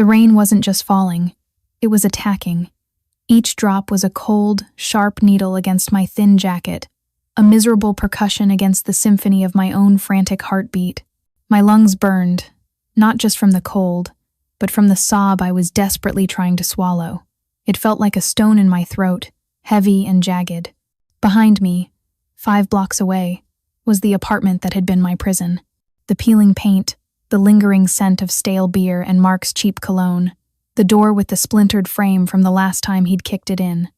The rain wasn't just falling, it was attacking. Each drop was a cold, sharp needle against my thin jacket, a miserable percussion against the symphony of my own frantic heartbeat. My lungs burned, not just from the cold, but from the sob I was desperately trying to swallow. It felt like a stone in my throat, heavy and jagged. Behind me, 5 blocks away, was the apartment that had been my prison. The peeling paint, the lingering scent of stale beer and Mark's cheap cologne, the door with the splintered frame from the last time he'd kicked it in.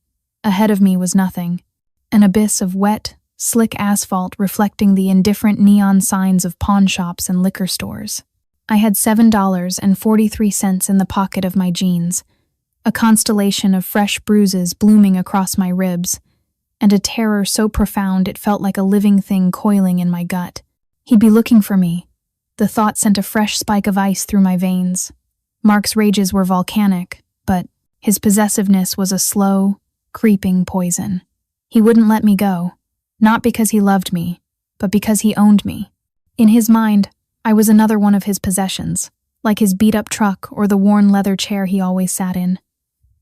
Ahead of me was nothing, an abyss of wet, slick asphalt reflecting the indifferent neon signs of pawn shops and liquor stores. I had $7.43 in the pocket of my jeans, a constellation of fresh bruises blooming across my ribs, and a terror so profound it felt like a living thing coiling in my gut. He'd be looking for me. The thought sent a fresh spike of ice through my veins. Mark's rages were volcanic, but his possessiveness was a slow, creeping poison. He wouldn't let me go, not because he loved me, but because he owned me. In his mind, I was another one of his possessions, like his beat-up truck or the worn leather chair he always sat in.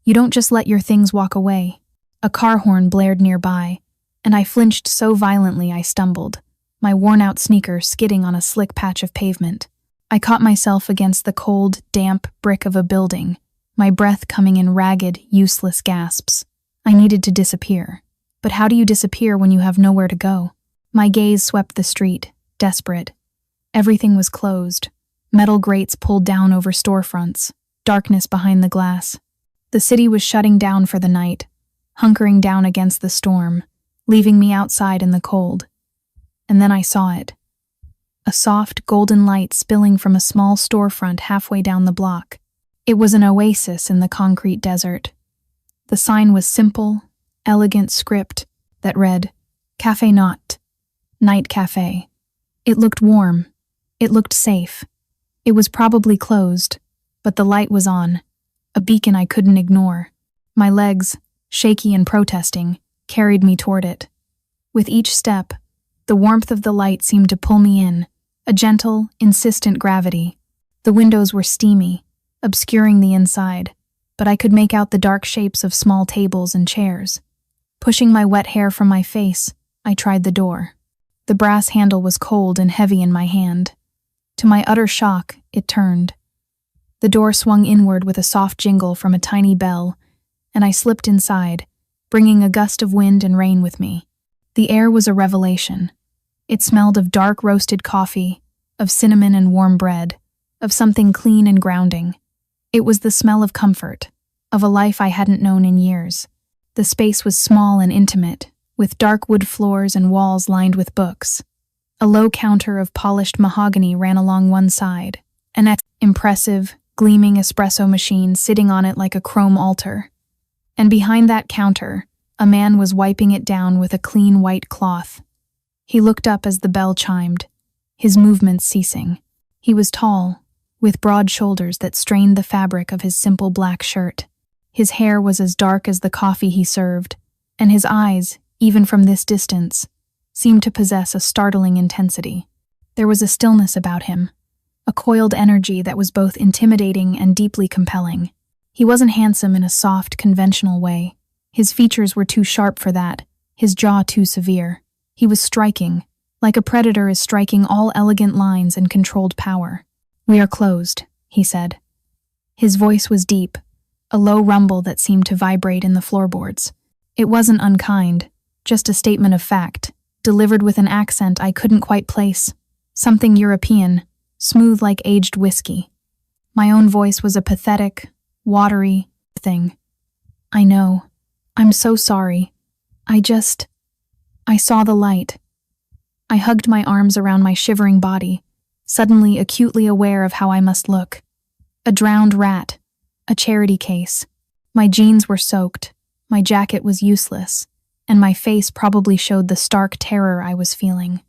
You don't just let your things walk away. A car horn blared nearby, and I flinched so violently I stumbled, my worn-out sneaker skidding on a slick patch of pavement. I caught myself against the cold, damp brick of a building, my breath coming in ragged, useless gasps. I needed to disappear. But how do you disappear when you have nowhere to go? My gaze swept the street, desperate. Everything was closed. Metal grates pulled down over storefronts, darkness behind the glass. The city was shutting down for the night, hunkering down against the storm, leaving me outside in the cold. And then I saw it. A soft, golden light spilling from a small storefront halfway down the block. It was an oasis in the concrete desert. The sign was simple, elegant script that read, Café Not, Night Cafe. It looked warm. It looked safe. It was probably closed, but the light was on, a beacon I couldn't ignore. My legs, shaky and protesting, carried me toward it. With each step, the warmth of the light seemed to pull me in, a gentle, insistent gravity. The windows were steamy, obscuring the inside, but I could make out the dark shapes of small tables and chairs. Pushing my wet hair from my face, I tried the door. The brass handle was cold and heavy in my hand. To my utter shock, it turned. The door swung inward with a soft jingle from a tiny bell, and I slipped inside, bringing a gust of wind and rain with me. The air was a revelation. It smelled of dark roasted coffee, of cinnamon and warm bread, of something clean and grounding. It was the smell of comfort, of a life I hadn't known in years. The space was small and intimate, with dark wood floors and walls lined with books. A low counter of polished mahogany ran along one side, an impressive, gleaming espresso machine sitting on it like a chrome altar. And behind that counter, a man was wiping it down with a clean white cloth. He looked up as the bell chimed, his movements ceasing. He was tall, with broad shoulders that strained the fabric of his simple black shirt. His hair was as dark as the coffee he served, and his eyes, even from this distance, seemed to possess a startling intensity. There was a stillness about him, a coiled energy that was both intimidating and deeply compelling. He wasn't handsome in a soft, conventional way. His features were too sharp for that, his jaw too severe. He was striking, like a predator is striking all elegant lines and controlled power. "We are closed," he said. His voice was deep, a low rumble that seemed to vibrate in the floorboards. It wasn't unkind, just a statement of fact, delivered with an accent I couldn't quite place, something European, smooth like aged whiskey. My own voice was a pathetic, watery thing. "I know. I'm so sorry. I saw the light." I hugged my arms around my shivering body, suddenly acutely aware of how I must look. A drowned rat, a charity case. My jeans were soaked, my jacket was useless, and my face probably showed the stark terror I was feeling.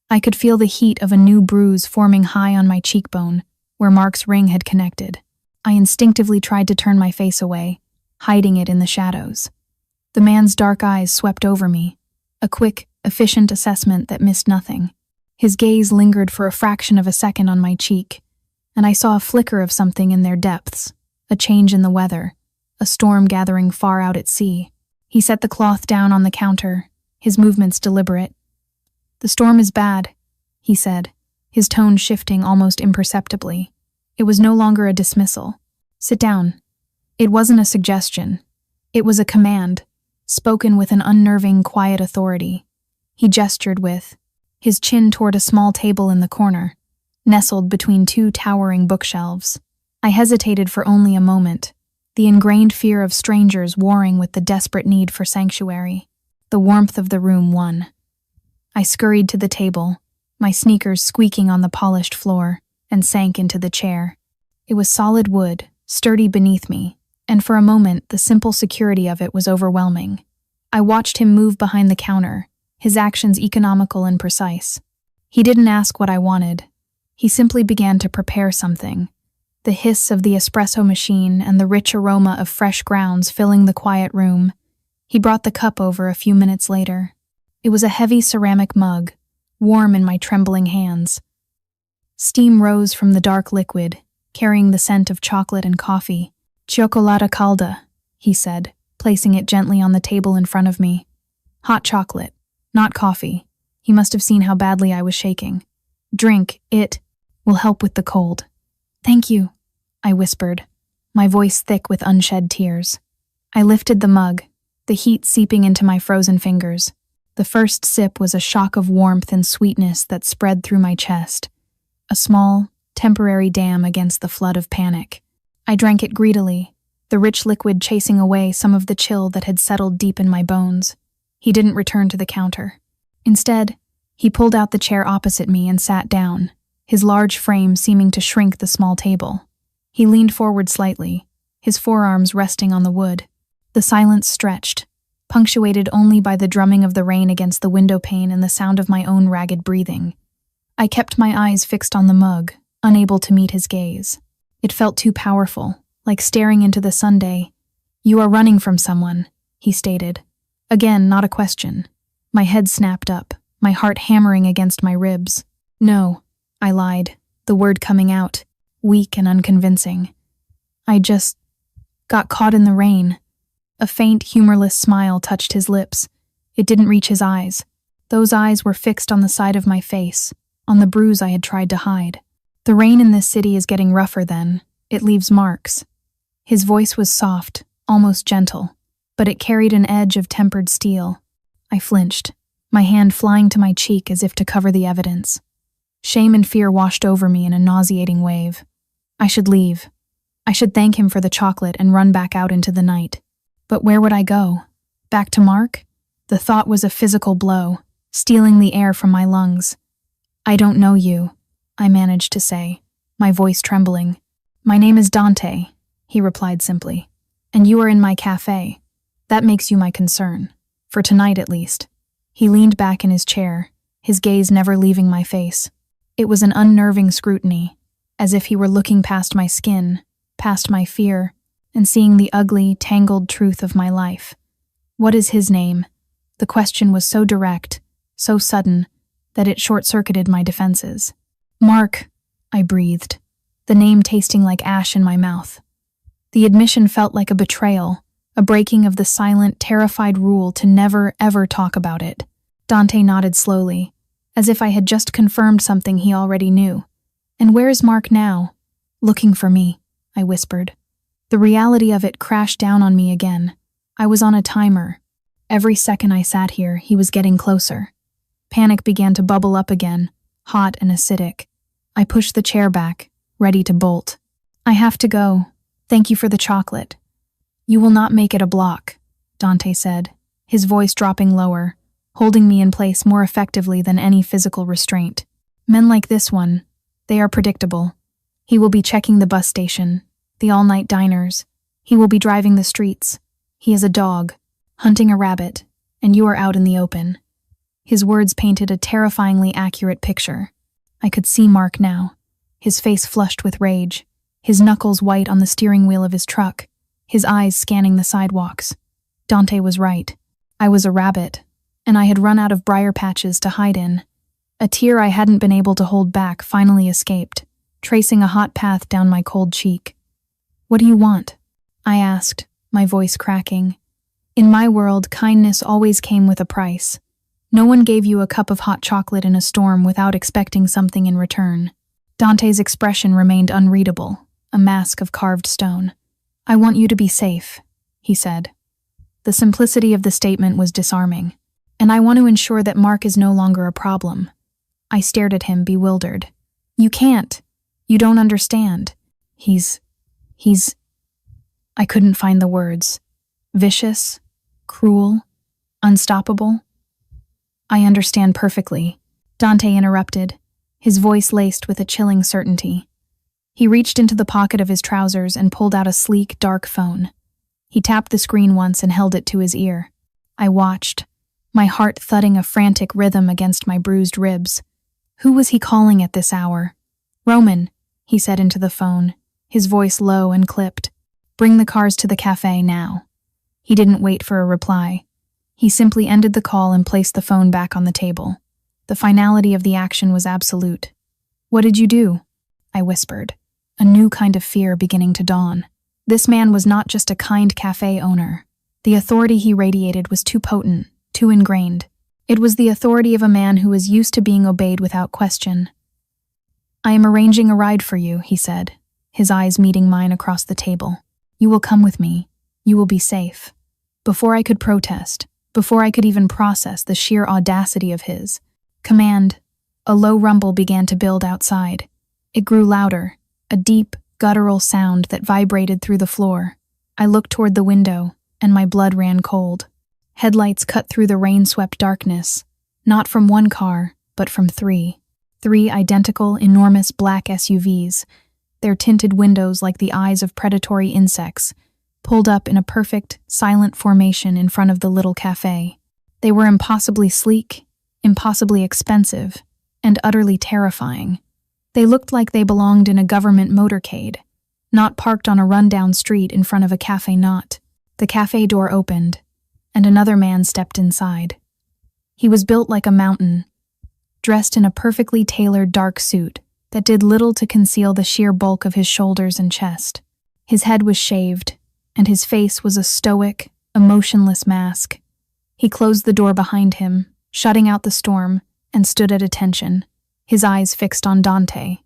I could feel the heat of a new bruise forming high on my cheekbone, where Mark's ring had connected. I instinctively tried to turn my face away, hiding it in the shadows. The man's dark eyes swept over me, a quick, efficient assessment that missed nothing. His gaze lingered for a fraction of a second on my cheek, and I saw a flicker of something in their depths, a change in the weather, a storm gathering far out at sea. He set the cloth down on the counter, his movements deliberate. "The storm is bad," he said, his tone shifting almost imperceptibly. It was no longer a dismissal. "Sit down." It wasn't a suggestion. It was a command, spoken with an unnerving, quiet authority. He gestured with his chin toward a small table in the corner, nestled between two towering bookshelves. I hesitated for only a moment, the ingrained fear of strangers warring with the desperate need for sanctuary. The warmth of the room won. I scurried to the table, my sneakers squeaking on the polished floor, and sank into the chair. It was solid wood, sturdy beneath me, and for a moment the simple security of it was overwhelming. I watched him move behind the counter, his actions economical and precise. He didn't ask what I wanted. He simply began to prepare something. The hiss of the espresso machine and the rich aroma of fresh grounds filling the quiet room. He brought the cup over a few minutes later. It was a heavy ceramic mug, warm in my trembling hands. Steam rose from the dark liquid, carrying the scent of chocolate and coffee. "Cioccolata calda," he said, placing it gently on the table in front of me. "Hot chocolate, not coffee." He must have seen how badly I was shaking. "Drink, it will help with the cold." "Thank you," I whispered, my voice thick with unshed tears. I lifted the mug, the heat seeping into my frozen fingers. The first sip was a shock of warmth and sweetness that spread through my chest, a small, temporary dam against the flood of panic. I drank it greedily, the rich liquid chasing away some of the chill that had settled deep in my bones. He didn't return to the counter. Instead, he pulled out the chair opposite me and sat down, his large frame seeming to shrink the small table. He leaned forward slightly, his forearms resting on the wood. The silence stretched, punctuated only by the drumming of the rain against the window pane and the sound of my own ragged breathing. I kept my eyes fixed on the mug, unable to meet his gaze. It felt too powerful, like staring into the Sunday. "You are running from someone," he stated. Again, not a question. My head snapped up, my heart hammering against my ribs. "No," I lied, the word coming out, weak and unconvincing. "I just got caught in the rain." A faint, humorless smile touched his lips. It didn't reach his eyes. Those eyes were fixed on the side of my face, on the bruise I had tried to hide. "The rain in this city is getting rougher then. It leaves marks." His voice was soft, almost gentle, but it carried an edge of tempered steel. I flinched, my hand flying to my cheek as if to cover the evidence. Shame and fear washed over me in a nauseating wave. I should leave. I should thank him for the chocolate and run back out into the night. But where would I go? Back to Mark? The thought was a physical blow, stealing the air from my lungs. "I don't know you," I managed to say, my voice trembling. "My name is Dante," he replied simply. "And you are in my café. That makes you my concern. For tonight, at least." He leaned back in his chair, his gaze never leaving my face. It was an unnerving scrutiny, as if he were looking past my skin, past my fear, and seeing the ugly, tangled truth of my life. "What is his name?" The question was so direct, so sudden, that it short-circuited my defenses. "Mark," I breathed, the name tasting like ash in my mouth. The admission felt like a betrayal, a breaking of the silent, terrified rule to never, ever talk about it. Dante nodded slowly, as if I had just confirmed something he already knew. "And where is Mark now?" "Looking for me," I whispered. The reality of it crashed down on me again. I was on a timer. Every second I sat here, he was getting closer. Panic began to bubble up again, hot and acidic. I pushed the chair back, ready to bolt. "I have to go. Thank you for the chocolate." "You will not make it a block," Dante said, his voice dropping lower, holding me in place more effectively than any physical restraint. "Men like this one, they are predictable. He will be checking the bus station, the all-night diners. He will be driving the streets. He is a dog, hunting a rabbit, and you are out in the open." His words painted a terrifyingly accurate picture. I could see Mark now, his face flushed with rage, his knuckles white on the steering wheel of his truck, his eyes scanning the sidewalks. Dante was right. I was a rabbit, and I had run out of briar patches to hide in. A tear I hadn't been able to hold back finally escaped, tracing a hot path down my cold cheek. "What do you want?" I asked, my voice cracking. In my world, kindness always came with a price. No one gave you a cup of hot chocolate in a storm without expecting something in return. Dante's expression remained unreadable, a mask of carved stone. "I want you to be safe," he said. The simplicity of the statement was disarming. "And I want to ensure that Mark is no longer a problem." I stared at him, bewildered. "You can't. You don't understand. He's... I couldn't find the words. Vicious, cruel, unstoppable. "I understand perfectly," Dante interrupted, his voice laced with a chilling certainty. He reached into the pocket of his trousers and pulled out a sleek, dark phone. He tapped the screen once and held it to his ear. I watched, my heart thudding a frantic rhythm against my bruised ribs. Who was he calling at this hour? "Roman," he said into the phone, his voice low and clipped. "Bring the cars to the café now." He didn't wait for a reply. He simply ended the call and placed the phone back on the table. The finality of the action was absolute. "What did you do?" I whispered, a new kind of fear beginning to dawn. This man was not just a kind cafe owner. The authority he radiated was too potent, too ingrained. It was the authority of a man who was used to being obeyed without question. "I am arranging a ride for you," he said, his eyes meeting mine across the table. "You will come with me. You will be safe." Before I could protest, before I could even process the sheer audacity of his command, a low rumble began to build outside. It grew louder, a deep, guttural sound that vibrated through the floor. I looked toward the window, and my blood ran cold. Headlights cut through the rain-swept darkness, not from one car, but from three. Three identical, enormous black SUVs, their tinted windows like the eyes of predatory insects, pulled up in a perfect, silent formation in front of the little cafe. They were impossibly sleek, impossibly expensive, and utterly terrifying. They looked like they belonged in a government motorcade, not parked on a rundown street in front of a cafe not. The cafe door opened, and another man stepped inside. He was built like a mountain, dressed in a perfectly tailored dark suit that did little to conceal the sheer bulk of his shoulders and chest. His head was shaved, and his face was a stoic, emotionless mask. He closed the door behind him, shutting out the storm, and stood at attention, his eyes fixed on Dante.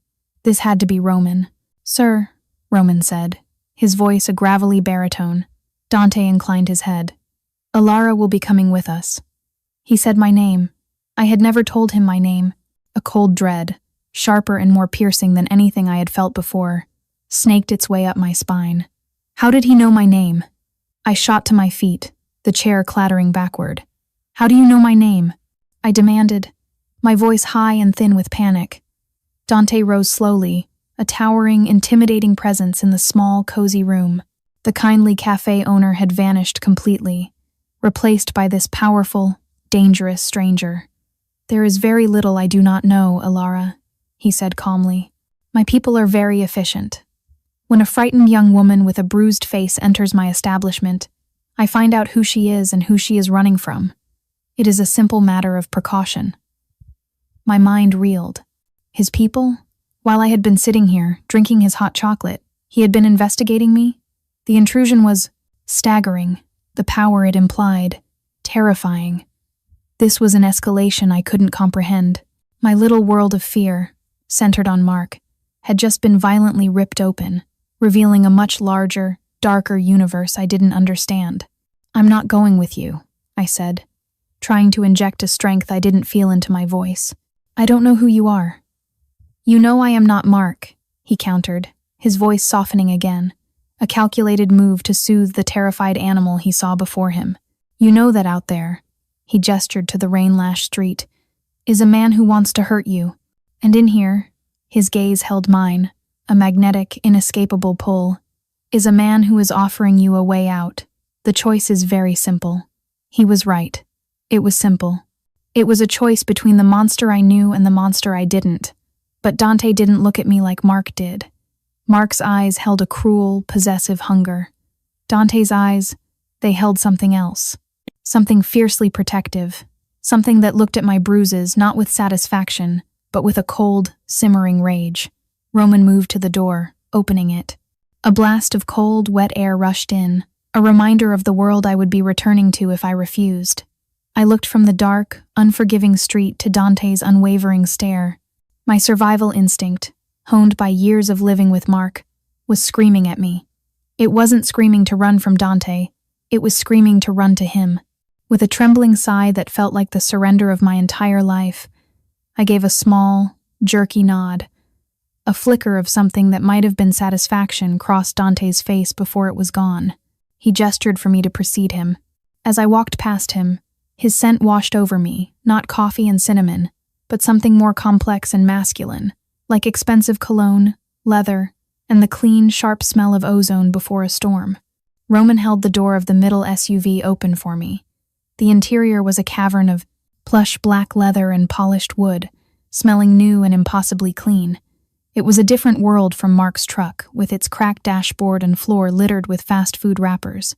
This had to be Roman. "Sir," Roman said, his voice a gravelly baritone. Dante inclined his head. "Alara will be coming with us." He said my name. I had never told him my name. A cold dread, sharper and more piercing than anything I had felt before, snaked its way up my spine. How did he know my name? I shot to my feet, the chair clattering backward. "How do you know my name?" I demanded, my voice high and thin with panic. Dante rose slowly, a towering, intimidating presence in the small, cozy room. The kindly cafe owner had vanished completely, replaced by this powerful, dangerous stranger. "There is very little I do not know, Alara," he said calmly. "My people are very efficient. When a frightened young woman with a bruised face enters my establishment, I find out who she is and who she is running from. It is a simple matter of precaution." My mind reeled. His people? While I had been sitting here, drinking his hot chocolate, he had been investigating me? The intrusion was staggering, the power it implied, terrifying. This was an escalation I couldn't comprehend. My little world of fear, centered on Mark, had just been violently ripped open, revealing a much larger, darker universe I didn't understand. "I'm not going with you," I said, trying to inject a strength I didn't feel into my voice. "I don't know who you are." "You know I am not Mark," he countered, his voice softening again, a calculated move to soothe the terrified animal he saw before him. "You know that out there," he gestured to the rain-lashed street, "is a man who wants to hurt you. And in here," his gaze held mine, a magnetic, inescapable pull, "is a man who is offering you a way out. The choice is very simple." He was right. It was simple. It was a choice between the monster I knew and the monster I didn't. But Dante didn't look at me like Mark did. Mark's eyes held a cruel, possessive hunger. Dante's eyes, they held something else. Something fiercely protective. Something that looked at my bruises not with satisfaction, but with a cold, simmering rage. Roman moved to the door, opening it. A blast of cold, wet air rushed in, a reminder of the world I would be returning to if I refused. I looked from the dark, unforgiving street to Dante's unwavering stare. My survival instinct, honed by years of living with Mark, was screaming at me. It wasn't screaming to run from Dante, it was screaming to run to him. With a trembling sigh that felt like the surrender of my entire life, I gave a small, jerky nod. A flicker of something that might have been satisfaction crossed Dante's face before it was gone. He gestured for me to precede him. As I walked past him, his scent washed over me, not coffee and cinnamon, but something more complex and masculine, like expensive cologne, leather, and the clean, sharp smell of ozone before a storm. Roman held the door of the middle SUV open for me. The interior was a cavern of plush black leather and polished wood, smelling new and impossibly clean. It was a different world from Mark's truck, with its cracked dashboard and floor littered with fast food wrappers.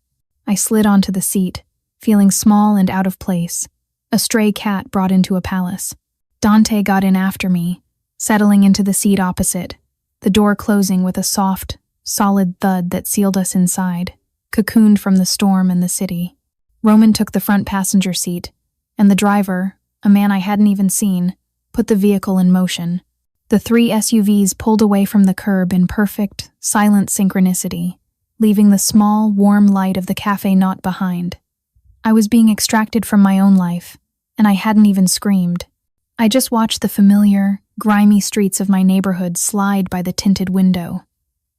I slid onto the seat, feeling small and out of place, a stray cat brought into a palace. Dante got in after me, settling into the seat opposite, the door closing with a soft, solid thud that sealed us inside, cocooned from the storm and the city. Roman took the front passenger seat, and the driver, a man I hadn't even seen, put the vehicle in motion. The three SUVs pulled away from the curb in perfect, silent synchronicity, leaving the small, warm light of the Café not behind. I was being extracted from my own life, and I hadn't even screamed. I just watched the familiar, grimy streets of my neighborhood slide by the tinted window,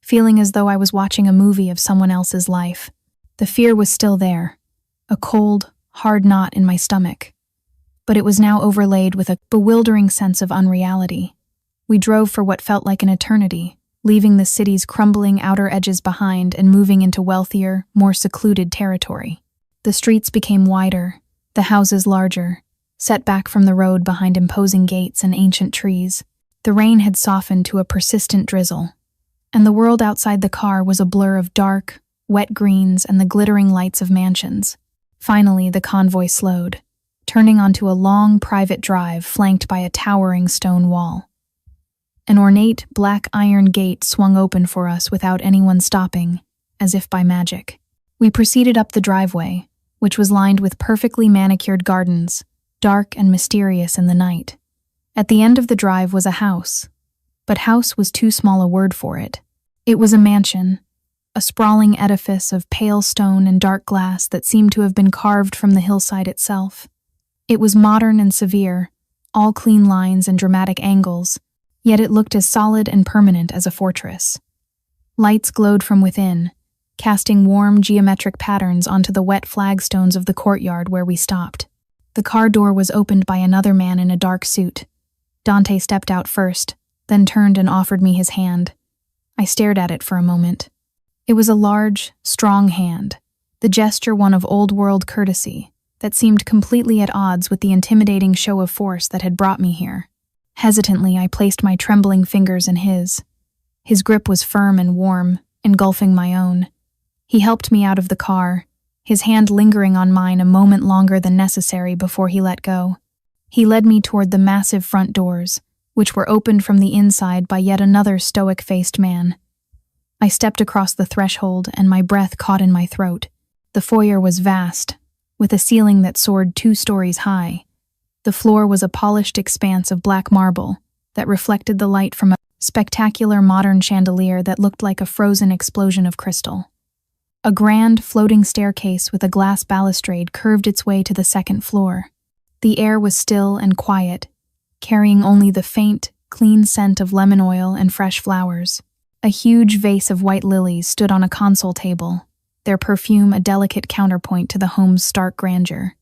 feeling as though I was watching a movie of someone else's life. The fear was still there, a cold, hard knot in my stomach, but it was now overlaid with a bewildering sense of unreality. We drove for what felt like an eternity, leaving the city's crumbling outer edges behind and moving into wealthier, more secluded territory. The streets became wider, the houses larger, set back from the road behind imposing gates and ancient trees. The rain had softened to a persistent drizzle, and the world outside the car was a blur of dark, wet greens and the glittering lights of mansions. Finally, the convoy slowed, turning onto a long private drive flanked by a towering stone wall. An ornate black iron gate swung open for us without anyone stopping, as if by magic. We proceeded up the driveway, which was lined with perfectly manicured gardens, dark and mysterious in the night. At the end of the drive was a house, but house was too small a word for it. It was a mansion, a sprawling edifice of pale stone and dark glass that seemed to have been carved from the hillside itself. It was modern and severe, all clean lines and dramatic angles, yet it looked as solid and permanent as a fortress. Lights glowed from within, casting warm geometric patterns onto the wet flagstones of the courtyard where we stopped. The car door was opened by another man in a dark suit. Dante stepped out first, then turned and offered me his hand. I stared at it for a moment. It was a large, strong hand, the gesture one of old-world courtesy that seemed completely at odds with the intimidating show of force that had brought me here. Hesitantly, I placed my trembling fingers in his. His grip was firm and warm, engulfing my own. He helped me out of the car, his hand lingering on mine a moment longer than necessary before he let go. He led me toward the massive front doors, which were opened from the inside by yet another stoic-faced man. I stepped across the threshold, and my breath caught in my throat. The foyer was vast, with a ceiling that soared 2 stories high. The floor was a polished expanse of black marble that reflected the light from a spectacular modern chandelier that looked like a frozen explosion of crystal. A grand, floating staircase with a glass balustrade curved its way to the 2nd floor. The air was still and quiet, carrying only the faint, clean scent of lemon oil and fresh flowers. A huge vase of white lilies stood on a console table, their perfume a delicate counterpoint to the home's stark grandeur.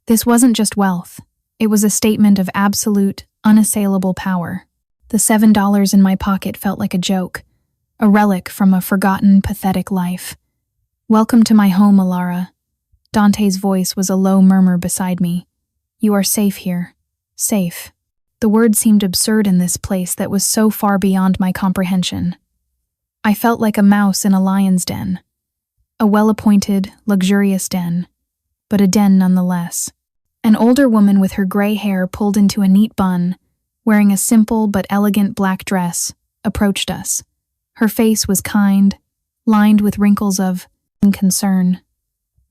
This wasn't just wealth. It was a statement of absolute, unassailable power. The $7 in my pocket felt like a joke, a relic from a forgotten, pathetic life. "Welcome to my home, Alara." Dante's voice was a low murmur beside me. "You are safe here. Safe." The word seemed absurd in this place that was so far beyond my comprehension. I felt like a mouse in a lion's den. A well-appointed, luxurious den, but a den nonetheless. An older woman with her gray hair pulled into a neat bun, wearing a simple but elegant black dress, approached us. Her face was kind, lined with wrinkles of concern.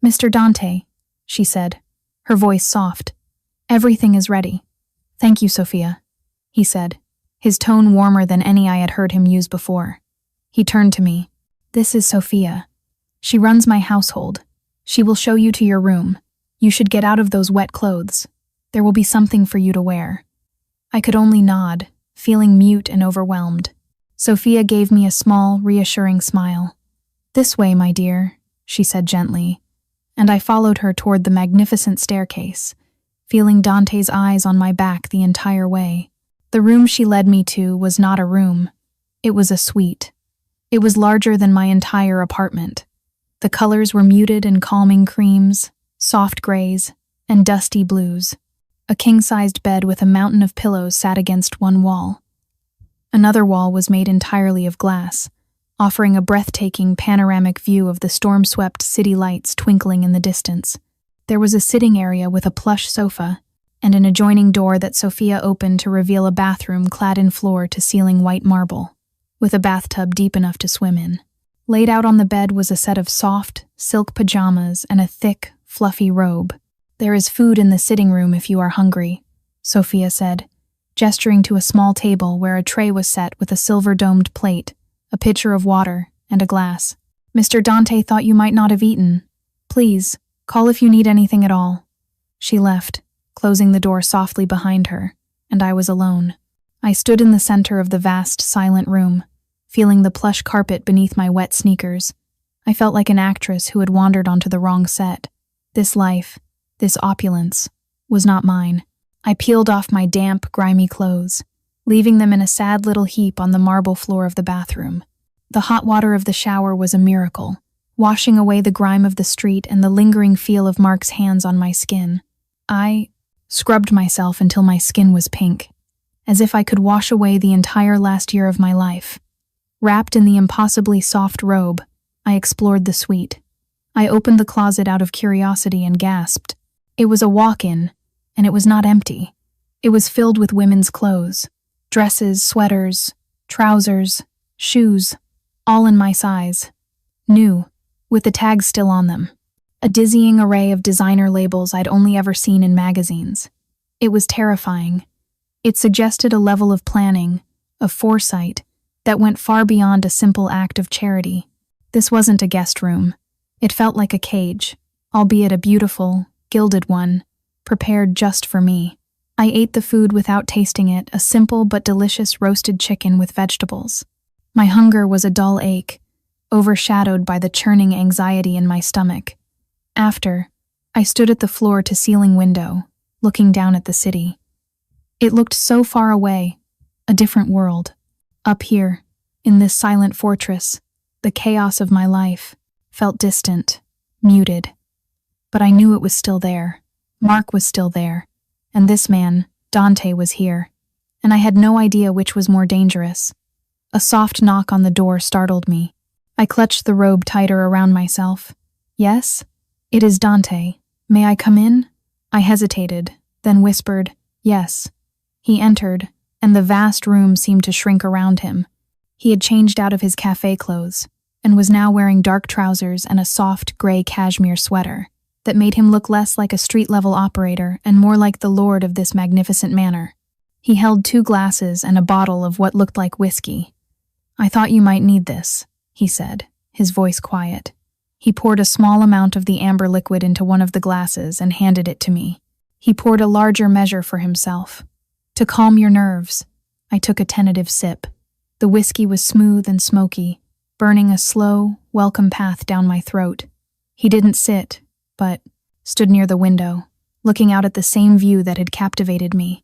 "Mr. Dante," she said, her voice soft. "Everything is ready." "Thank you, Sophia," he said, his tone warmer than any I had heard him use before. He turned to me. "This is Sophia. She runs my household. She will show you to your room. You should get out of those wet clothes. There will be something for you to wear." I could only nod, feeling mute and overwhelmed. Sophia gave me a small, reassuring smile. "This way, my dear," she said gently, and I followed her toward the magnificent staircase, feeling Dante's eyes on my back the entire way. The room she led me to was not a room. It was a suite. It was larger than my entire apartment. The colors were muted and calming creams, soft grays, and dusty blues. A king-sized bed with a mountain of pillows sat against one wall. Another wall was made entirely of glass, offering a breathtaking panoramic view of the storm-swept city lights twinkling in the distance. There was a sitting area with a plush sofa and an adjoining door that Sophia opened to reveal a bathroom clad in floor-to-ceiling white marble, with a bathtub deep enough to swim in. Laid out on the bed was a set of soft, silk pajamas and a thick, fluffy robe. "There is food in the sitting room if you are hungry," Sophia said, gesturing to a small table where a tray was set with a silver-domed plate, a pitcher of water, and a glass. "Mr. Dante thought you might not have eaten. Please, call if you need anything at all." She left, closing the door softly behind her, and I was alone. I stood in the center of the vast, silent room, feeling the plush carpet beneath my wet sneakers. I felt like an actress who had wandered onto the wrong set. This life, this opulence, was not mine. I peeled off my damp, grimy clothes, leaving them in a sad little heap on the marble floor of the bathroom. The hot water of the shower was a miracle, washing away the grime of the street and the lingering feel of Mark's hands on my skin. I scrubbed myself until my skin was pink, as if I could wash away the entire last year of my life. Wrapped in the impossibly soft robe, I explored the suite. I opened the closet out of curiosity and gasped. It was a walk-in, and it was not empty. It was filled with women's clothes. Dresses, sweaters, trousers, shoes, all in my size. New, with the tags still on them. A dizzying array of designer labels I'd only ever seen in magazines. It was terrifying. It suggested a level of planning, of foresight, that went far beyond a simple act of charity. This wasn't a guest room. It felt like a cage, albeit a beautiful, gilded one, prepared just for me. I ate the food without tasting it, a simple but delicious roasted chicken with vegetables. My hunger was a dull ache, overshadowed by the churning anxiety in my stomach. After, I stood at the floor-to-ceiling window, looking down at the city. It looked so far away, a different world. Up here, in this silent fortress, the chaos of my life felt distant, muted. But I knew it was still there. Mark was still there. And this man, Dante, was here. And I had no idea which was more dangerous. A soft knock on the door startled me. I clutched the robe tighter around myself. "Yes? It is Dante. May I come in?" I hesitated, then whispered, "Yes." He entered, and the vast room seemed to shrink around him. He had changed out of his café clothes, and was now wearing dark trousers and a soft, gray cashmere sweater that made him look less like a street-level operator and more like the lord of this magnificent manor. He held 2 glasses and a bottle of what looked like whiskey. "I thought you might need this," he said, his voice quiet. He poured a small amount of the amber liquid into one of the glasses and handed it to me. He poured a larger measure for himself. "To calm your nerves." I took a tentative sip. The whiskey was smooth and smoky, burning a slow, welcome path down my throat. He didn't sit, but stood near the window, looking out at the same view that had captivated me.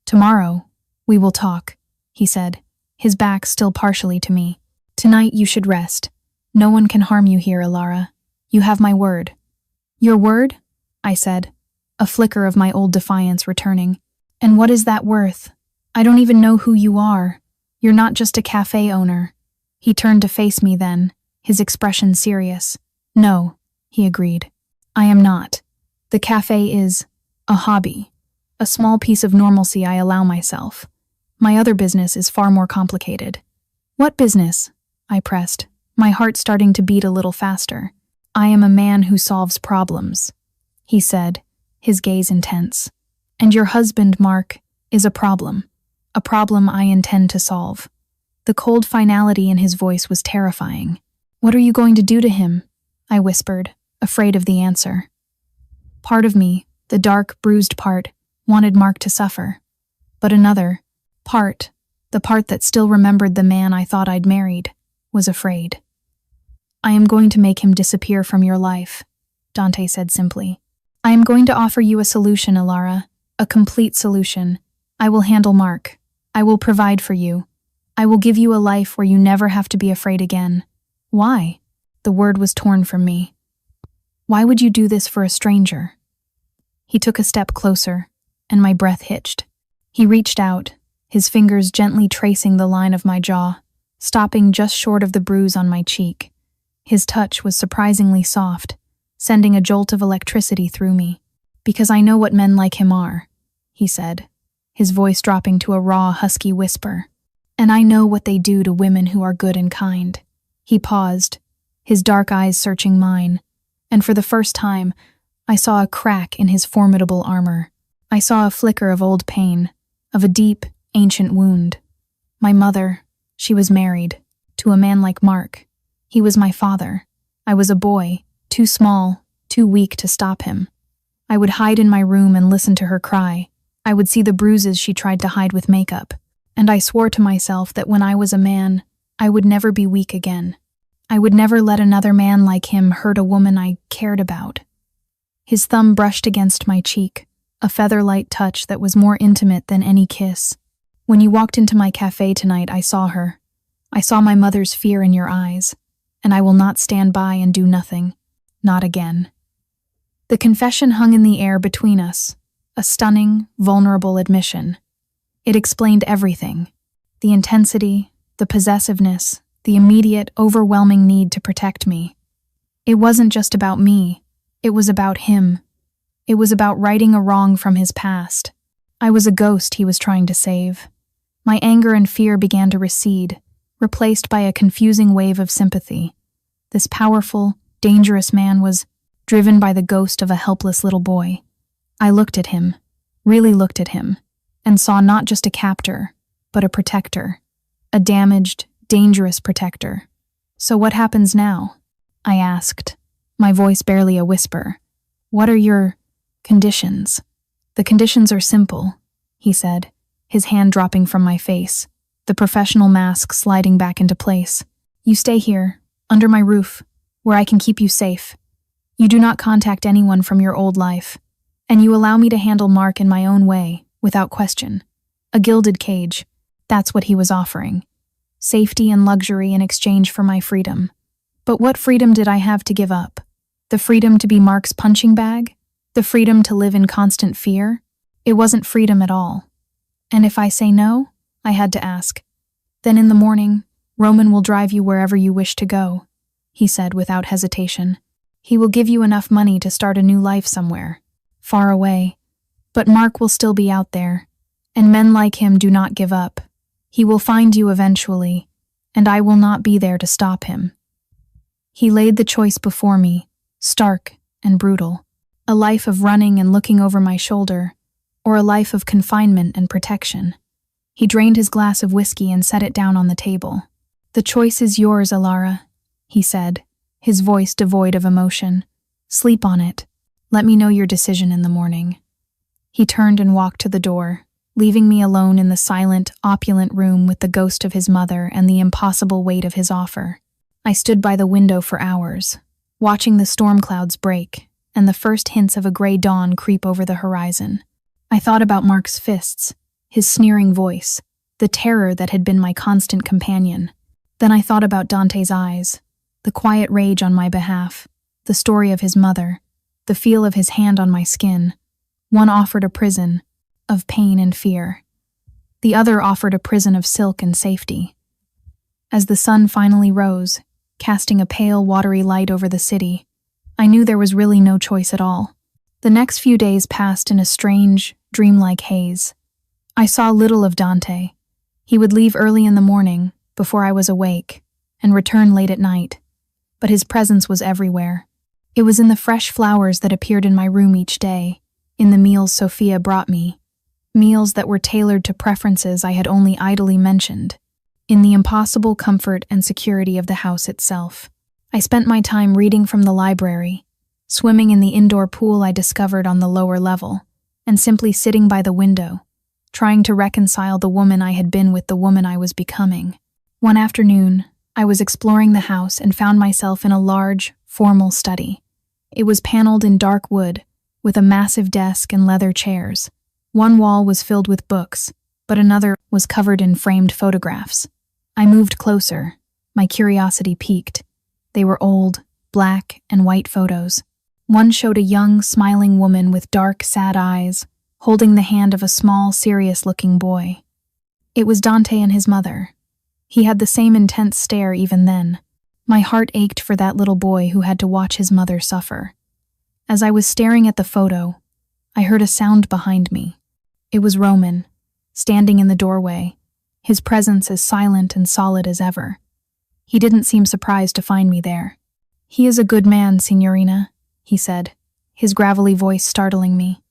"Tomorrow, we will talk," he said, his back still partially to me. "Tonight you should rest. No one can harm you here, Alara. You have my word." "Your word?" I said, a flicker of my old defiance returning. "And what is that worth? I don't even know who you are. You're not just a cafe owner." He turned to face me then, his expression serious. "No," he agreed. "I am not. The cafe is a hobby, a small piece of normalcy I allow myself. My other business is far more complicated. What business? I pressed, my heart starting to beat a little faster. I am a man who solves problems, he said, his gaze intense. And your husband, Mark, is a problem I intend to solve. The cold finality in his voice was terrifying. What are you going to do to him? I whispered, afraid of the answer. Part of me, the dark, bruised part, wanted Mark to suffer. But another part, the part that still remembered the man I thought I'd married, was afraid. I am going to make him disappear from your life, Dante said simply. I am going to offer you a solution, Alara, a complete solution. I will handle Mark. I will provide for you. I will give you a life where you never have to be afraid again. Why? The word was torn from me. Why would you do this for a stranger? He took a step closer, and my breath hitched. He reached out, his fingers gently tracing the line of my jaw, stopping just short of the bruise on my cheek. His touch was surprisingly soft, sending a jolt of electricity through me. Because I know what men like him are, he said, his voice dropping to a raw, husky whisper. And I know what they do to women who are good and kind. He paused, his dark eyes searching mine, and for the first time, I saw a crack in his formidable armor. I saw a flicker of old pain, of a deep, ancient wound. My mother, she was married, to a man like Mark. He was my father. I was a boy, too small, too weak to stop him. I would hide in my room and listen to her cry. I would see the bruises she tried to hide with makeup. And I swore to myself that when I was a man, I would never be weak again. I would never let another man like him hurt a woman I cared about. His thumb brushed against my cheek, a feather-light touch that was more intimate than any kiss. When you walked into my cafe tonight, I saw her. I saw my mother's fear in your eyes, and I will not stand by and do nothing. Not again. The confession hung in the air between us, a stunning, vulnerable admission. It explained everything. The intensity, the possessiveness, the immediate, overwhelming need to protect me. It wasn't just about me. It was about him. It was about righting a wrong from his past. I was a ghost he was trying to save. My anger and fear began to recede, replaced by a confusing wave of sympathy. This powerful, dangerous man was driven by the ghost of a helpless little boy. I looked at him, really looked at him, and saw not just a captor, but a protector. A damaged, dangerous protector. So what happens now? I asked, my voice barely a whisper. What are your conditions? The conditions are simple, he said, his hand dropping from my face, the professional mask sliding back into place. You stay here, under my roof, where I can keep you safe. You do not contact anyone from your old life, and you allow me to handle Mark in my own way, without question. A gilded cage, that's what he was offering. Safety and luxury in exchange for my freedom. But what freedom did I have to give up? The freedom to be Mark's punching bag? The freedom to live in constant fear? It wasn't freedom at all. And if I say no, I had to ask. Then in the morning, Roman will drive you wherever you wish to go, he said without hesitation. He will give you enough money to start a new life somewhere, far away. But Mark will still be out there, and men like him do not give up. He will find you eventually, and I will not be there to stop him. He laid the choice before me, stark and brutal. A life of running and looking over my shoulder, or a life of confinement and protection. He drained his glass of whiskey and set it down on the table. The choice is yours, Alara, he said, his voice devoid of emotion. Sleep on it. Let me know your decision in the morning. He turned and walked to the door, leaving me alone in the silent, opulent room with the ghost of his mother and the impossible weight of his offer. I stood by the window for hours, watching the storm clouds break and the first hints of a gray dawn creep over the horizon. I thought about Mark's fists, his sneering voice, the terror that had been my constant companion. Then I thought about Dante's eyes, the quiet rage on my behalf, the story of his mother, the feel of his hand on my skin. One offered a prison of pain and fear. The other offered a prison of silk and safety. As the sun finally rose, casting a pale, watery light over the city, I knew there was really no choice at all. The next few days passed in a strange, dreamlike haze. I saw little of Dante. He would leave early in the morning, before I was awake, and return late at night. But his presence was everywhere. It was in the fresh flowers that appeared in my room each day, in the meals Sophia brought me, meals that were tailored to preferences I had only idly mentioned, in the impossible comfort and security of the house itself. I spent my time reading from the library, swimming in the indoor pool I discovered on the lower level, and simply sitting by the window, trying to reconcile the woman I had been with the woman I was becoming. One afternoon, I was exploring the house and found myself in a large, formal study. It was paneled in dark wood, with a massive desk and leather chairs. One wall was filled with books, but another was covered in framed photographs. I moved closer. My curiosity piqued. They were old, black and white photos. One showed a young, smiling woman with dark, sad eyes, holding the hand of a small, serious-looking boy. It was Dante and his mother. He had the same intense stare even then. My heart ached for that little boy who had to watch his mother suffer. As I was staring at the photo, I heard a sound behind me. It was Roman, standing in the doorway, his presence as silent and solid as ever. He didn't seem surprised to find me there. "He is a good man, Signorina," he said, his gravelly voice startling me.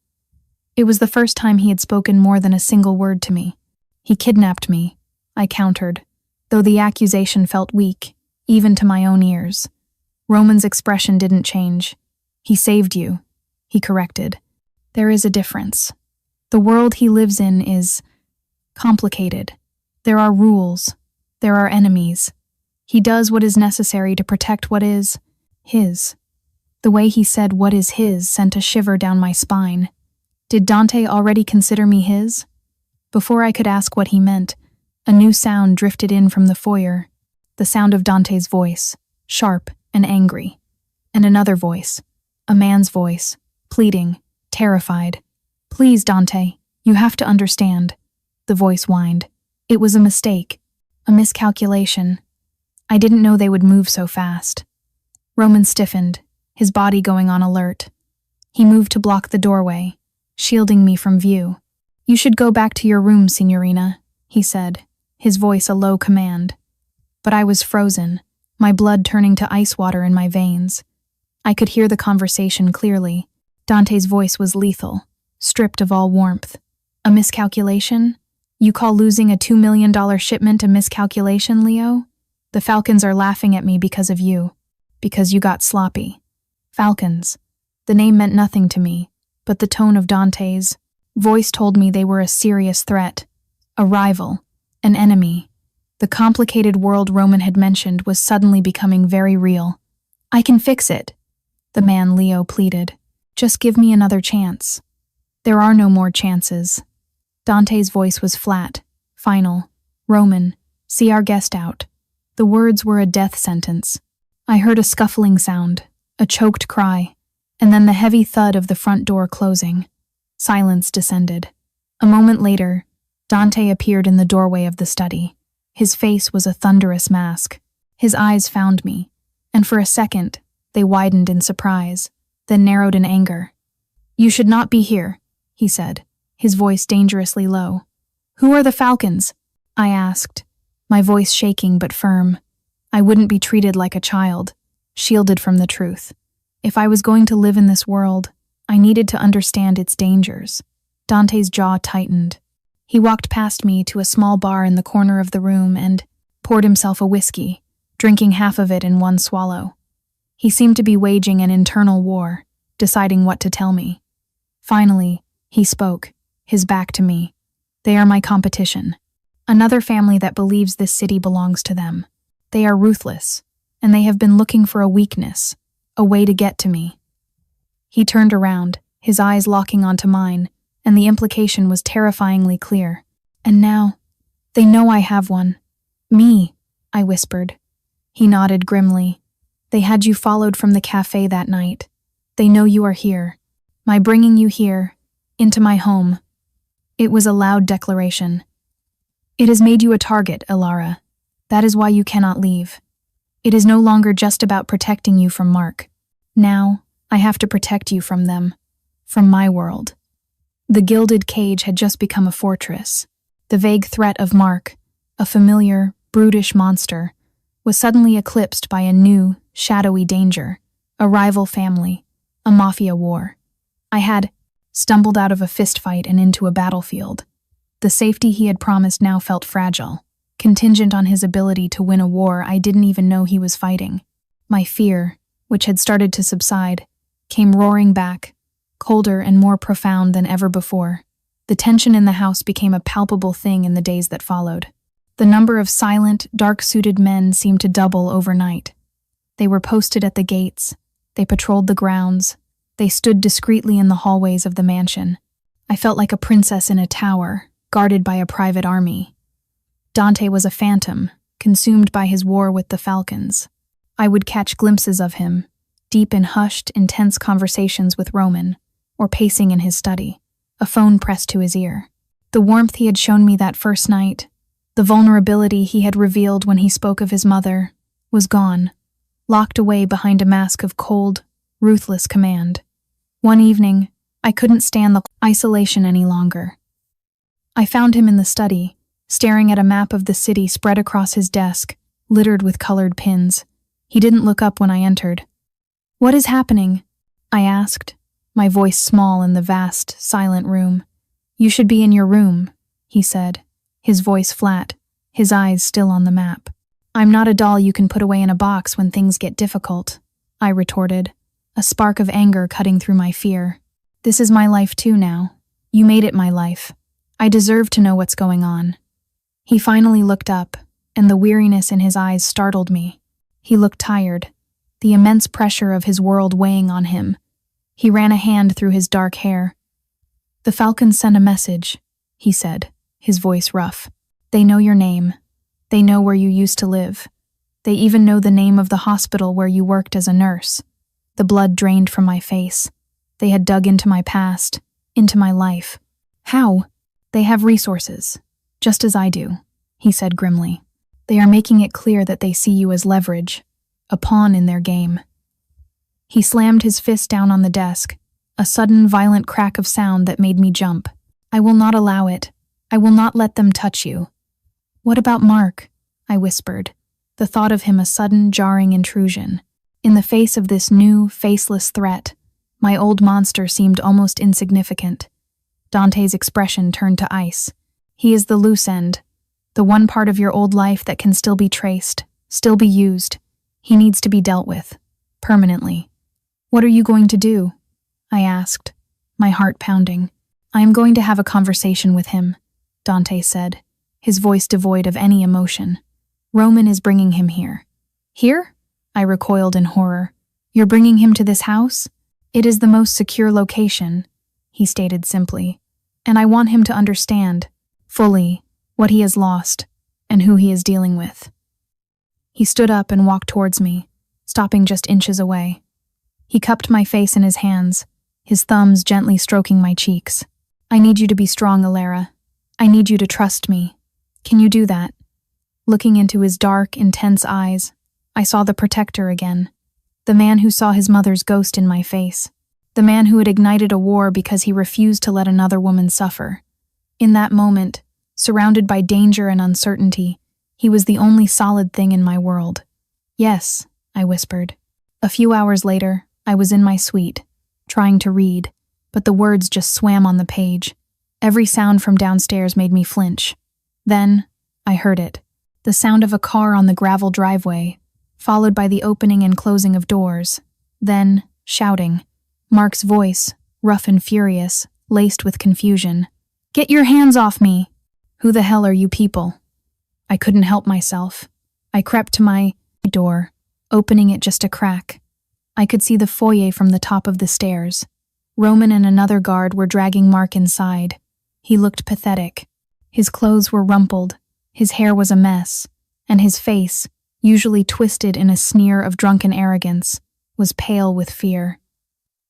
It was the first time he had spoken more than a single word to me. "He kidnapped me," I countered, though the accusation felt weak, even to my own ears. Roman's expression didn't change. "He saved you," he corrected. "There is a difference. The world he lives in is complicated. There are rules. There are enemies. He does what is necessary to protect what is his." The way he said "what is his" sent a shiver down my spine. Did Dante already consider me his? Before I could ask what he meant, a new sound drifted in from the foyer, the sound of Dante's voice, sharp and angry, and another voice, a man's voice, pleading, terrified. "Please, Dante, you have to understand," the voice whined. "It was a mistake, a miscalculation. I didn't know they would move so fast." Roman stiffened, his body going on alert. He moved to block the doorway, shielding me from view. "You should go back to your room, Signorina," he said, his voice a low command. But I was frozen, my blood turning to ice water in my veins. I could hear the conversation clearly. Dante's voice was lethal, stripped of all warmth. "A miscalculation? You call losing a $2 million shipment a miscalculation, Leo? The Falcons are laughing at me because of you, because you got sloppy." Falcons. The name meant nothing to me, but the tone of Dante's voice told me they were a serious threat, a rival, an enemy. The complicated world Roman had mentioned was suddenly becoming very real. "I can fix it," the man Leo pleaded. "Just give me another chance." "There are no more chances." Dante's voice was flat, final. "Roman, see our guest out." The words were a death sentence. I heard a scuffling sound, a choked cry, and then the heavy thud of the front door closing. Silence descended. A moment later, Dante appeared in the doorway of the study. His face was a thunderous mask. His eyes found me, and for a second, they widened in surprise, then narrowed in anger. "You should not be here," he said, his voice dangerously low. "Who are the Falcons?" I asked, my voice shaking but firm. I wouldn't be treated like a child, shielded from the truth. If I was going to live in this world, I needed to understand its dangers. Dante's jaw tightened. He walked past me to a small bar in the corner of the room and poured himself a whiskey, drinking half of it in one swallow. He seemed to be waging an internal war, deciding what to tell me. Finally, he spoke, his back to me. "They are my competition. Another family that believes this city belongs to them. They are ruthless, and they have been looking for a weakness, a way to get to me." He turned around, his eyes locking onto mine, and the implication was terrifyingly clear. "And now, they know I have one. Me," I whispered. He nodded grimly. "They had you followed from the café that night. They know you are here. My bringing you here, into my home." It was a loud declaration. "It has made you a target, Ilara. That is why you cannot leave. It is no longer just about protecting you from Mark. Now, I have to protect you from them, from my world." The gilded cage had just become a fortress. The vague threat of Mark, a familiar, brutish monster, was suddenly eclipsed by a new, shadowy danger, a rival family, a mafia war. I had stumbled out of a fistfight and into a battlefield. The safety he had promised now felt fragile, contingent on his ability to win a war I didn't even know he was fighting. My fear, which had started to subside, came roaring back, colder and more profound than ever before. The tension in the house became a palpable thing in the days that followed. The number of silent, dark-suited men seemed to double overnight. They were posted at the gates. They patrolled the grounds. They stood discreetly in the hallways of the mansion. I felt like a princess in a tower, guarded by a private army. Dante was a phantom, consumed by his war with the Falcons. I would catch glimpses of him, deep in hushed, intense conversations with Roman, or pacing in his study, a phone pressed to his ear. The warmth he had shown me that first night, the vulnerability he had revealed when he spoke of his mother, was gone, locked away behind a mask of cold, ruthless command. One evening, I couldn't stand the isolation any longer. I found him in the study, staring at a map of the city spread across his desk, littered with colored pins. He didn't look up when I entered. "What is happening?" I asked, my voice small in the vast, silent room. "You should be in your room," he said, his voice flat, his eyes still on the map. "I'm not a doll you can put away in a box when things get difficult," I retorted, a spark of anger cutting through my fear. "This is my life too now. You made it my life. I deserve to know what's going on." He finally looked up, and the weariness in his eyes startled me. He looked tired, the immense pressure of his world weighing on him. He ran a hand through his dark hair. "The Falcons sent a message," he said, his voice rough. "They know your name. They know where you used to live. They even know the name of the hospital where you worked as a nurse." The blood drained from my face. They had dug into my past, into my life. "How?" "They have resources, just as I do," he said grimly. "They are making it clear that they see you as leverage, a pawn in their game." He slammed his fist down on the desk, a sudden violent crack of sound that made me jump. "I will not allow it. I will not let them touch you." "What about Mark?" I whispered, the thought of him a sudden, jarring intrusion. In the face of this new, faceless threat, my old monster seemed almost insignificant. Dante's expression turned to ice. "He is the loose end, the one part of your old life that can still be traced, still be used. He needs to be dealt with, permanently." "What are you going to do?" I asked, my heart pounding. "I am going to have a conversation with him," Dante said, his voice devoid of any emotion. "Roman is bringing him here." "Here?" I recoiled in horror. "You're bringing him to this house?" "It is the most secure location," he stated simply, "and I want him to understand, fully, what he has lost, and who he is dealing with." He stood up and walked towards me, stopping just inches away. He cupped my face in his hands, his thumbs gently stroking my cheeks. "I need you to be strong, Alara. I need you to trust me. Can you do that?" Looking into his dark, intense eyes, I saw the protector again, the man who saw his mother's ghost in my face, the man who had ignited a war because he refused to let another woman suffer. In that moment, surrounded by danger and uncertainty, he was the only solid thing in my world. "Yes," I whispered. A few hours later, I was in my suite, trying to read, but the words just swam on the page. Every sound from downstairs made me flinch. Then, I heard it. The sound of a car on the gravel driveway, followed by the opening and closing of doors. Then, shouting. Mark's voice, rough and furious, laced with confusion. "Get your hands off me!" "Who the hell are you people?" I couldn't help myself. I crept to my door, opening it just a crack. I could see the foyer from the top of the stairs. Roman and another guard were dragging Mark inside. He looked pathetic. His clothes were rumpled, his hair was a mess, and his face, usually twisted in a sneer of drunken arrogance, was pale with fear.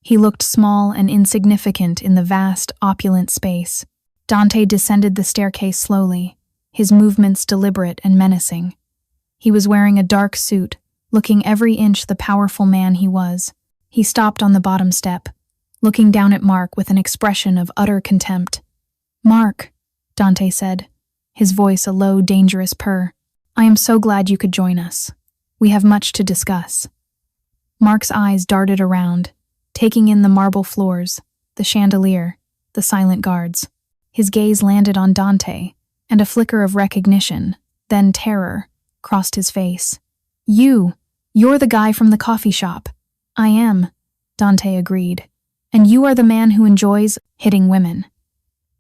He looked small and insignificant in the vast, opulent space. Dante descended the staircase slowly, his movements deliberate and menacing. He was wearing a dark suit, looking every inch the powerful man he was. He stopped on the bottom step, looking down at Mark with an expression of utter contempt. "Mark," Dante said, his voice a low, dangerous purr. I am so glad you could join us. We have much to discuss." Mark's eyes darted around, taking in the marble floors, the chandelier, the silent guards. His gaze landed on Dante, and a flicker of recognition, then terror, crossed his face. You're the guy from the coffee shop." "I am," Dante agreed. "And you are the man who enjoys hitting women.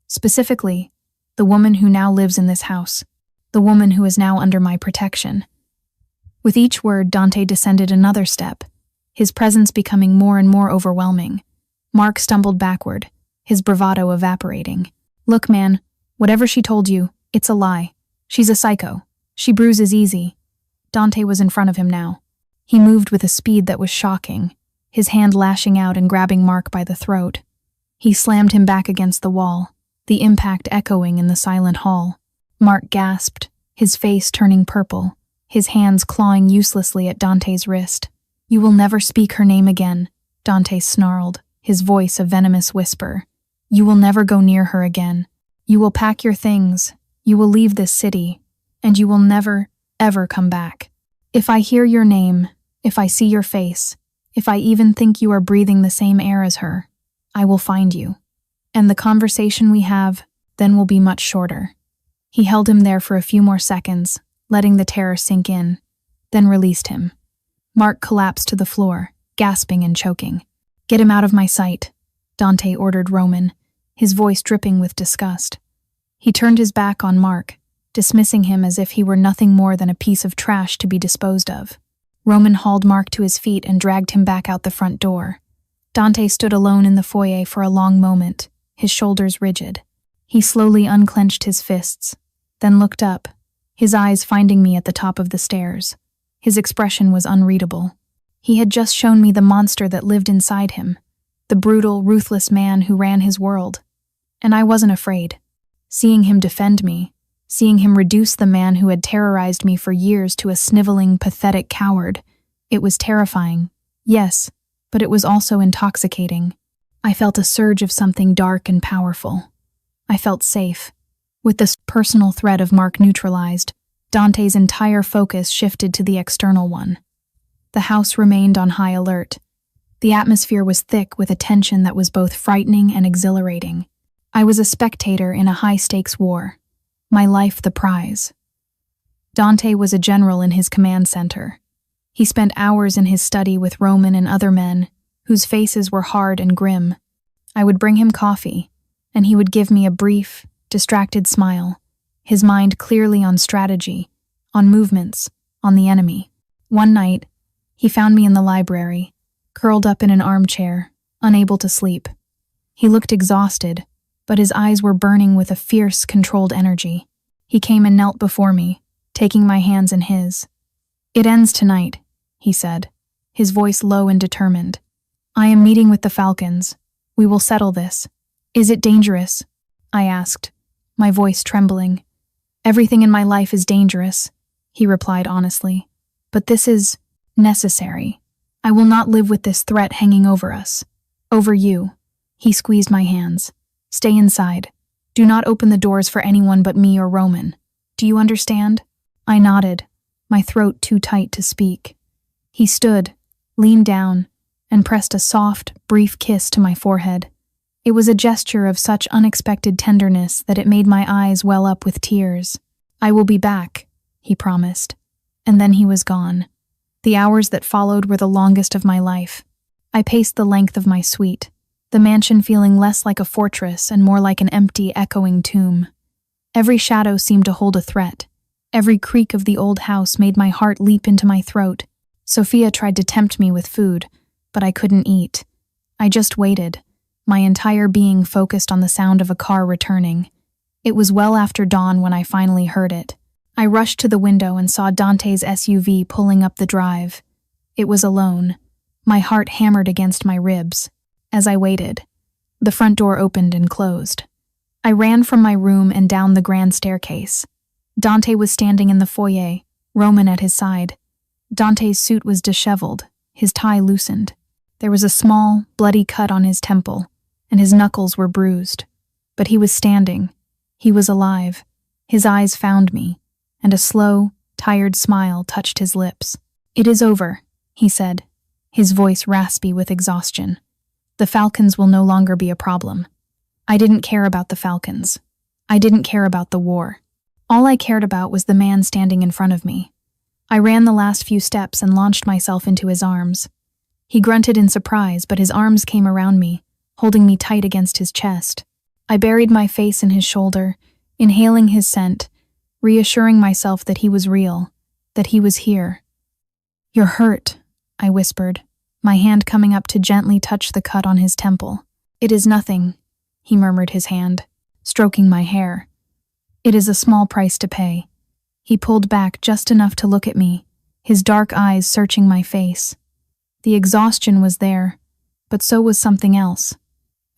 Specifically, the woman who now lives in this house, the woman who is now under my protection." With each word, Dante descended another step, his presence becoming more and more overwhelming. Mark stumbled backward, his bravado evaporating. "Look, man, whatever she told you, it's a lie. She's a psycho. She bruises easy." Dante was in front of him now. He moved with a speed that was shocking, his hand lashing out and grabbing Mark by the throat. He slammed him back against the wall, the impact echoing in the silent hall. Mark gasped, his face turning purple, his hands clawing uselessly at Dante's wrist. "You will never speak her name again," Dante snarled, his voice a venomous whisper. "You will never go near her again. You will pack your things, you will leave this city, and you will never, ever come back. If I hear your name, if I see your face, if I even think you are breathing the same air as her, I will find you. And the conversation we have then will be much shorter." He held him there for a few more seconds, letting the terror sink in, then released him. Mark collapsed to the floor, gasping and choking. "Get him out of my sight," Dante ordered Roman, his voice dripping with disgust. He turned his back on Mark, dismissing him as if he were nothing more than a piece of trash to be disposed of. Roman hauled Mark to his feet and dragged him back out the front door. Dante stood alone in the foyer for a long moment, his shoulders rigid. He slowly unclenched his fists, then looked up, his eyes finding me at the top of the stairs. His expression was unreadable. He had just shown me the monster that lived inside him, the brutal, ruthless man who ran his world. And I wasn't afraid. Seeing him defend me, seeing him reduce the man who had terrorized me for years to a sniveling, pathetic coward, it was terrifying, yes, but it was also intoxicating. I felt a surge of something dark and powerful. I felt safe. With this personal threat of Mark neutralized, Dante's entire focus shifted to the external one. The house remained on high alert. The atmosphere was thick with a tension that was both frightening and exhilarating. I was a spectator in a high-stakes war, my life the prize. Dante was a general in his command center. He spent hours in his study with Roman and other men, whose faces were hard and grim. I would bring him coffee, and he would give me a brief, distracted smile, his mind clearly on strategy, on movements, on the enemy. One night, he found me in the library, curled up in an armchair, unable to sleep. He looked exhausted, but his eyes were burning with a fierce, controlled energy. He came and knelt before me, taking my hands in his. "It ends tonight," he said, his voice low and determined. "I am meeting with the Falcons. We will settle this." "Is it dangerous?" I asked, my voice trembling. "Everything in my life is dangerous," he replied honestly. "But this is necessary. I will not live with this threat hanging over us. Over you." He squeezed my hands. "Stay inside. Do not open the doors for anyone but me or Roman. Do you understand?" I nodded, my throat too tight to speak. He stood, leaned down, and pressed a soft, brief kiss to my forehead. It was a gesture of such unexpected tenderness that it made my eyes well up with tears. "I will be back," he promised. And then he was gone. The hours that followed were the longest of my life. I paced the length of my suite, the mansion feeling less like a fortress and more like an empty, echoing tomb. Every shadow seemed to hold a threat. Every creak of the old house made my heart leap into my throat. Sophia tried to tempt me with food, but I couldn't eat. I just waited, my entire being focused on the sound of a car returning. It was well after dawn when I finally heard it. I rushed to the window and saw Dante's SUV pulling up the drive. It was alone. My heart hammered against my ribs. As I waited, the front door opened and closed. I ran from my room and down the grand staircase. Dante was standing in the foyer, Roman at his side. Dante's suit was disheveled, his tie loosened. There was a small, bloody cut on his temple, and his knuckles were bruised. But he was standing. He was alive. His eyes found me, and a slow, tired smile touched his lips. "It is over," he said, his voice raspy with exhaustion. "The Falcons will no longer be a problem." I didn't care about the Falcons. I didn't care about the war. All I cared about was the man standing in front of me. I ran the last few steps and launched myself into his arms. He grunted in surprise, but his arms came around me, holding me tight against his chest. I buried my face in his shoulder, inhaling his scent, reassuring myself that he was real, that he was here. "You're hurt," I whispered, my hand coming up to gently touch the cut on his temple. "It is nothing," he murmured, his hand stroking my hair. "It is a small price to pay." He pulled back just enough to look at me, his dark eyes searching my face. The exhaustion was there, but so was something else.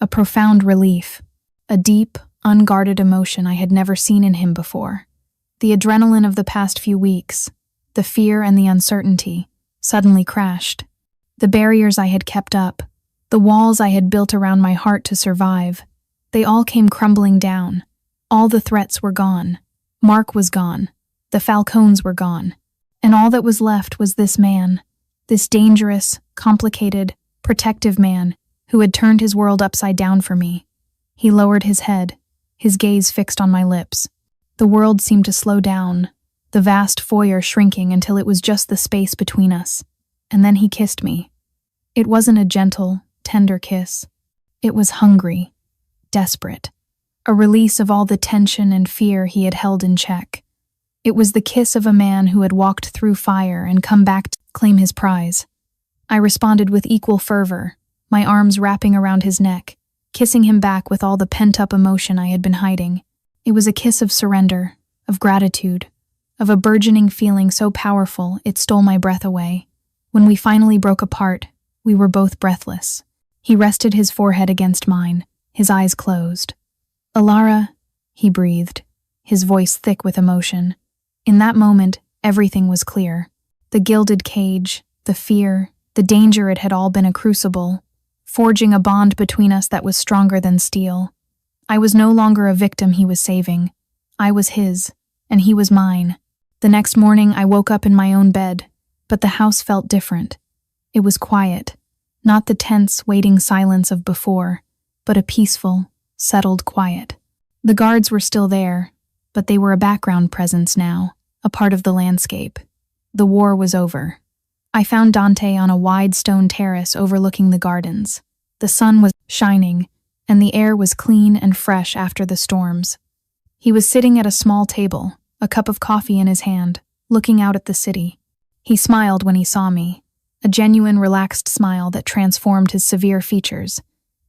A profound relief, a deep, unguarded emotion I had never seen in him before. The adrenaline of the past few weeks, the fear and the uncertainty, suddenly crashed. The barriers I had kept up, the walls I had built around my heart to survive, they all came crumbling down. All the threats were gone. Mark was gone. The Falcons were gone. And all that was left was this man, this dangerous, complicated, protective man who had turned his world upside down for me. He lowered his head, his gaze fixed on my lips. The world seemed to slow down, the vast foyer shrinking until it was just the space between us. And then he kissed me. It wasn't a gentle, tender kiss. It was hungry, desperate, a release of all the tension and fear he had held in check. It was the kiss of a man who had walked through fire and come back to claim his prize. I responded with equal fervor, my arms wrapping around his neck, kissing him back with all the pent-up emotion I had been hiding. It was a kiss of surrender, of gratitude, of a burgeoning feeling so powerful it stole my breath away. When we finally broke apart, we were both breathless. He rested his forehead against mine, his eyes closed. "Alara," he breathed, his voice thick with emotion. In that moment, everything was clear. The gilded cage, the fear, the danger, it had all been a crucible, forging a bond between us that was stronger than steel. I was no longer a victim he was saving. I was his, and he was mine. The next morning, I woke up in my own bed, but the house felt different. It was quiet, not the tense, waiting silence of before, but a peaceful, settled quiet. The guards were still there, but they were a background presence now, a part of the landscape. The war was over. I found Dante on a wide stone terrace overlooking the gardens. The sun was shining, and the air was clean and fresh after the storms. He was sitting at a small table, a cup of coffee in his hand, looking out at the city. He smiled when he saw me, a genuine, relaxed smile that transformed his severe features,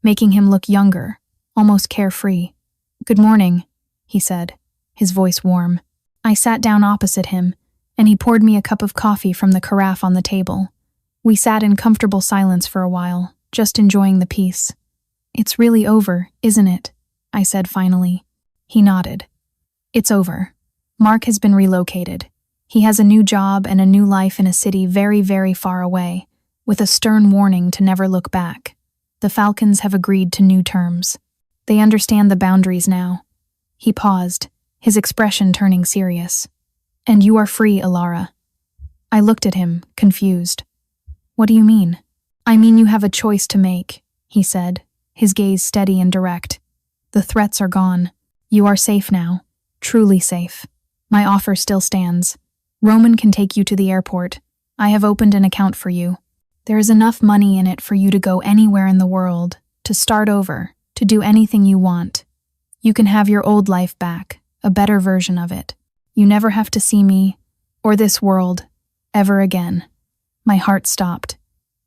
making him look younger, almost carefree. "Good morning," he said, his voice warm. I sat down opposite him, and he poured me a cup of coffee from the carafe on the table. We sat in comfortable silence for a while, just enjoying the peace. "It's really over, isn't it?" I said finally. He nodded. "It's over. Mark has been relocated. He has a new job and a new life in a city very, very far away, with a stern warning to never look back. The Falcons have agreed to new terms. They understand the boundaries now." He paused, his expression turning serious. "And you are free, Alara." I looked at him, confused. "What do you mean?" "I mean you have a choice to make," he said, his gaze steady and direct. "The threats are gone. You are safe now, truly safe. My offer still stands. Roman can take you to the airport. I have opened an account for you. There is enough money in it for you to go anywhere in the world, to start over, to do anything you want. You can have your old life back, a better version of it. You never have to see me, or this world, ever again." My heart stopped.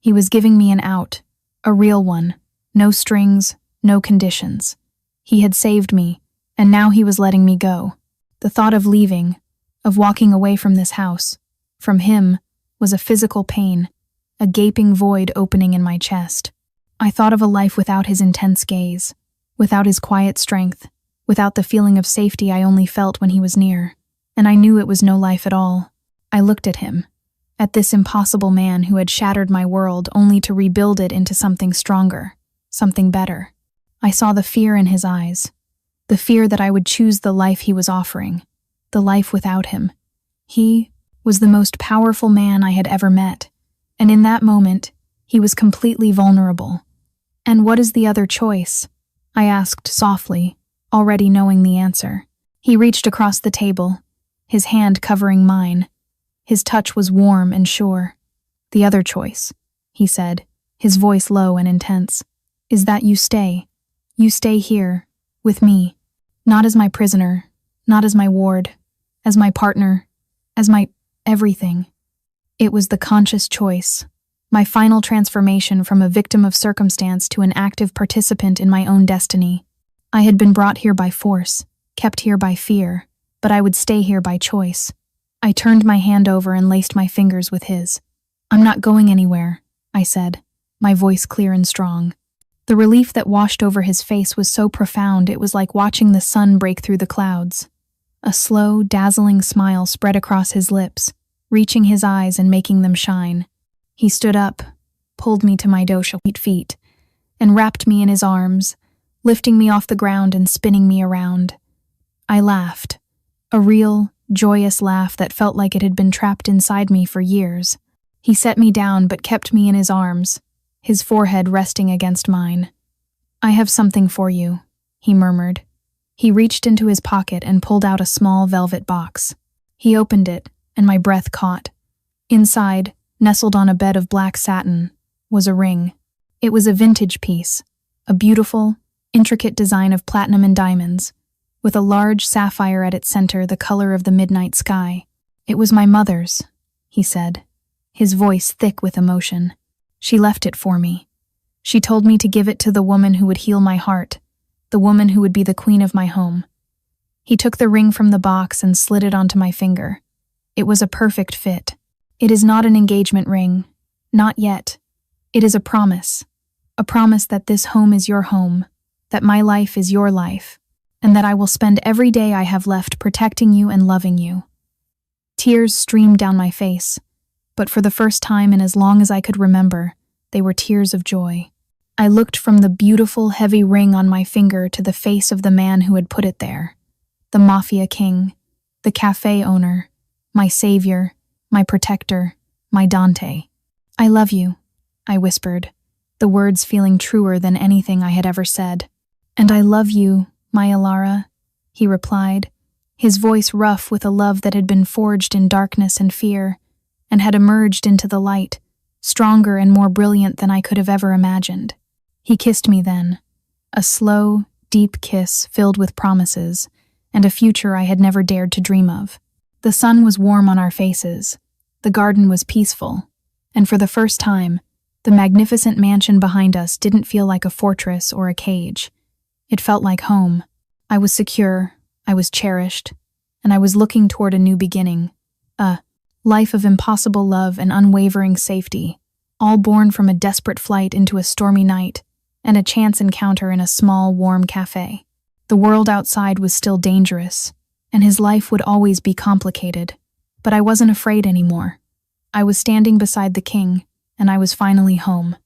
He was giving me an out, a real one, no strings, no conditions. He had saved me, and now he was letting me go. The thought of leaving, of walking away from this house, from him, was a physical pain, a gaping void opening in my chest. I thought of a life without his intense gaze, without his quiet strength, without the feeling of safety I only felt when he was near, and I knew it was no life at all. I looked at him, at this impossible man who had shattered my world only to rebuild it into something stronger, something better. I saw the fear in his eyes, the fear that I would choose the life he was offering, the life without him. He, was the most powerful man I had ever met, and in that moment, he was completely vulnerable. "And what is the other choice?" I asked softly, already knowing the answer. He reached across the table, his hand covering mine. His touch was warm and sure. "The other choice," he said, his voice low and intense, "is that you stay. You stay here, with me. Not as my prisoner, not as my ward, as my partner, as my everything." It was the conscious choice, my final transformation from a victim of circumstance to an active participant in my own destiny. I had been brought here by force, kept here by fear, but I would stay here by choice. I turned my hand over and laced my fingers with his. "I'm not going anywhere," I said, my voice clear and strong. The relief that washed over his face was so profound it was like watching the sun break through the clouds. A slow, dazzling smile spread across his lips, reaching his eyes and making them shine. He stood up, pulled me to my dosha feet, and wrapped me in his arms, lifting me off the ground and spinning me around. I laughed, a real, joyous laugh that felt like it had been trapped inside me for years. He set me down but kept me in his arms, his forehead resting against mine. "I have something for you," he murmured. He reached into his pocket and pulled out a small velvet box. He opened it, and my breath caught. Inside, nestled on a bed of black satin, was a ring. It was a vintage piece, a beautiful, intricate design of platinum and diamonds, with a large sapphire at its center the color of the midnight sky. "It was my mother's," he said, his voice thick with emotion. "She left it for me. She told me to give it to the woman who would heal my heart, the woman who would be the queen of my home." He took the ring from the box and slid it onto my finger. It was a perfect fit. "It is not an engagement ring. Not yet. It is a promise that this home is your home, that my life is your life, and that I will spend every day I have left protecting you and loving you." Tears streamed down my face, but for the first time in as long as I could remember, they were tears of joy. I looked from the beautiful, heavy ring on my finger to the face of the man who had put it there, the Mafia king, the Café owner, my savior, my protector, my Dante. "I love you," I whispered, the words feeling truer than anything I had ever said. "And I love you, my Alara," he replied, his voice rough with a love that had been forged in darkness and fear, and had emerged into the light, stronger and more brilliant than I could have ever imagined. He kissed me then, a slow, deep kiss filled with promises, and a future I had never dared to dream of. The sun was warm on our faces, the garden was peaceful, and for the first time, the magnificent mansion behind us didn't feel like a fortress or a cage. It felt like home. I was secure, I was cherished, and I was looking toward a new beginning. A life of impossible love and unwavering safety, all born from a desperate flight into a stormy night and a chance encounter in a small, warm cafe. The world outside was still dangerous, and his life would always be complicated, but I wasn't afraid anymore. I was standing beside the king, and I was finally home.